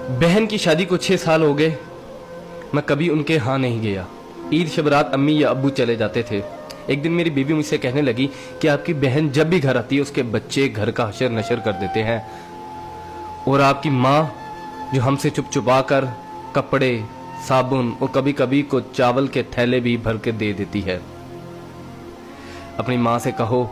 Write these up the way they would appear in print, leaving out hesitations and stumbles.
बहन की शादी को 6 साल हो गए, मैं कभी उनके यहाँ नहीं गया। ईद शब रात अम्मी या अब्बू चले जाते थे। एक दिन मेरी बीवी मुझसे कहने लगी कि आपकी बहन जब भी घर आती है उसके बच्चे घर का हशर नशर कर देते हैं, और आपकी माँ जो हमसे चुप चुपा कर कपड़े, साबुन और कभी कभी को चावल के थैले भी भर के दे देती है। अपनी माँ से कहो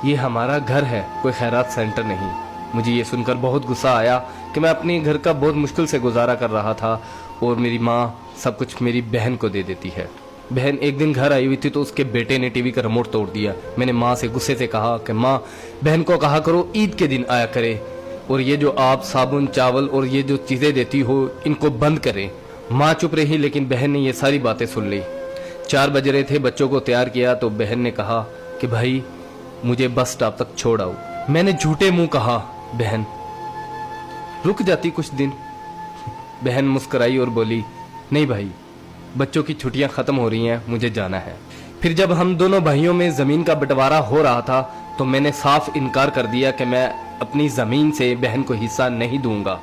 ये हमारा घर है, कोई खैरात सेंटर नहीं। मुझे ये सुनकर बहुत गुस्सा आया कि मैं अपने घर का बहुत मुश्किल से गुजारा कर रहा था और मेरी माँ सब कुछ मेरी बहन को दे देती है। बहन एक दिन घर आई हुई थी तो उसके बेटे ने टीवी का रिमोट तोड़ दिया। मैंने माँ से गुस्से से कहा कि माँ, बहन को कहा करो ईद के दिन आया करे, और ये जो आप साबुन, चावल और ये जो चीज़ें देती हो इनको बंद करें। माँ चुप रही, लेकिन बहन ने ये सारी बातें सुन ली। 4 बज रहे थे, बच्चों को तैयार किया तो बहन ने कहा कि भाई मुझे बस स्टॉप तक छोड़ आओ। मैंने झूठे मुंह कहा बहन रुक जाती कुछ दिन। बहन मुस्कुराई और बोली नहीं भाई, बच्चों की छुट्टियां खत्म हो रही हैं, मुझे जाना है। फिर जब हम दोनों भाइयों में जमीन का बंटवारा हो रहा था तो मैंने साफ इनकार कर दिया कि मैं अपनी जमीन से बहन को हिस्सा नहीं दूंगा।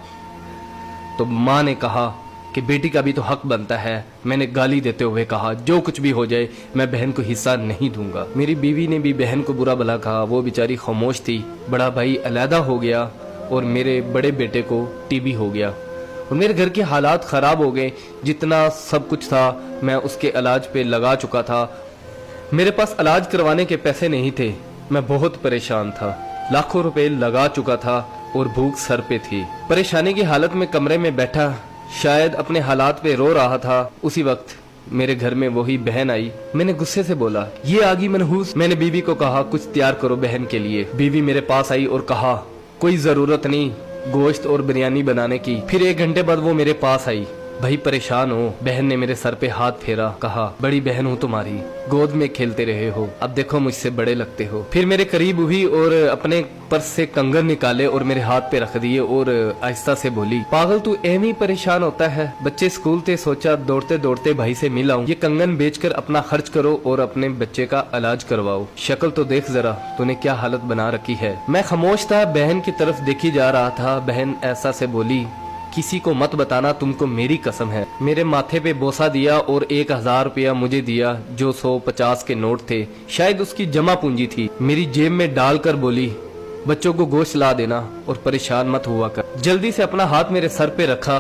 तो माँ ने कहा कि बेटी का भी तो हक बनता है। मैंने गाली देते हुए कहा जो कुछ भी हो जाए मैं बहन को हिस्सा नहीं दूंगा। मेरी बीवी ने भी बहन को बुरा भला कहा, वो बेचारी खामोश थी। बड़ा भाई अलहदा हो गया और मेरे बड़े बेटे को टीबी हो गया और मेरे घर के हालात खराब हो गए। जितना सब कुछ था मैं उसके इलाज पे लगा चुका था। मेरे पास इलाज करवाने के पैसे नहीं थे, मैं बहुत परेशान था। लाखों रुपए लगा चुका था और भूख सर पे थी। परेशानी की हालत में कमरे में बैठा शायद अपने हालात पे रो रहा था। उसी वक्त मेरे घर में वही बहन आई। मैंने गुस्से से बोला ये आ गई मनहूस। मैंने बीवी को कहा कुछ तैयार करो बहन के लिए। बीवी मेरे पास आई और कहा कोई जरूरत नहीं गोश्त और बिरयानी बनाने की। फिर 1 घंटे बाद वो मेरे पास आई। भाई परेशान हो। बहन ने मेरे सर पे हाथ फेरा, कहा बड़ी बहन हूँ तुम्हारी, गोद में खेलते रहे हो, अब देखो मुझसे बड़े लगते हो। फिर मेरे करीब हुई और अपने पर्स से कंगन निकाले और मेरे हाथ पे रख दिए और आहिस्ता से बोली पागल तू एम ही परेशान होता है। बच्चे स्कूल थे, सोचा दौड़ते दौड़ते भाई से मिल आऊं। ये कंगन बेचकर अपना खर्च करो और अपने बच्चे का इलाज करवाओ। शक्ल तो देख जरा तूने क्या हालत बना रखी है। मैं खामोश था, बहन की तरफ देखी जा रहा था। बहन ऐसा से बोली किसी को मत बताना, तुमको मेरी कसम है। मेरे माथे पे बोसा दिया और 1000 रुपया मुझे दिया जो 150 के नोट थे, शायद उसकी जमा पूंजी थी। मेरी जेब में डालकर बोली बच्चों को गोश्त ला देना और परेशान मत हुआ कर। जल्दी से अपना हाथ मेरे सर पे रखा,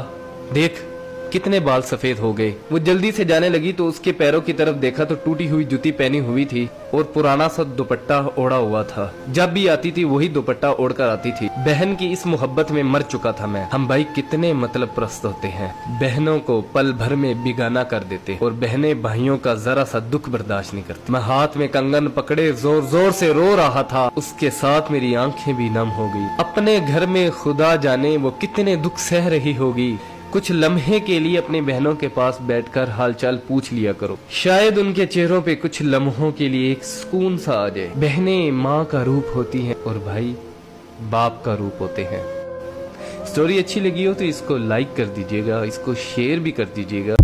देख कितने बाल सफेद हो गए। वो जल्दी से जाने लगी तो उसके पैरों की तरफ देखा तो टूटी हुई जूती पहनी हुई थी और पुराना सा दुपट्टा ओढ़ा हुआ था। जब भी आती थी वही दुपट्टा ओढ़कर आती थी। बहन की इस मोहब्बत में मर चुका था मैं। हम भाई कितने मतलब प्रस्त होते हैं, बहनों को पल भर में बिगाना कर देते और बहनें भाइयों का जरा सा दुख बर्दाश्त नहीं करती। मैं हाथ में कंगन पकड़े जोर जोर से रो रहा था, उसके साथ मेरी आंखें भी नम हो गई। अपने घर में खुदा जाने वो कितने दुख सह रही होगी। कुछ लम्हे के लिए अपनी बहनों के पास बैठकर हालचाल पूछ लिया करो, शायद उनके चेहरों पे कुछ लम्हों के लिए एक सुकून सा आ जाए। बहनें माँ का रूप होती हैं और भाई बाप का रूप होते हैं। स्टोरी अच्छी लगी हो तो इसको लाइक कर दीजिएगा, इसको शेयर भी कर दीजिएगा।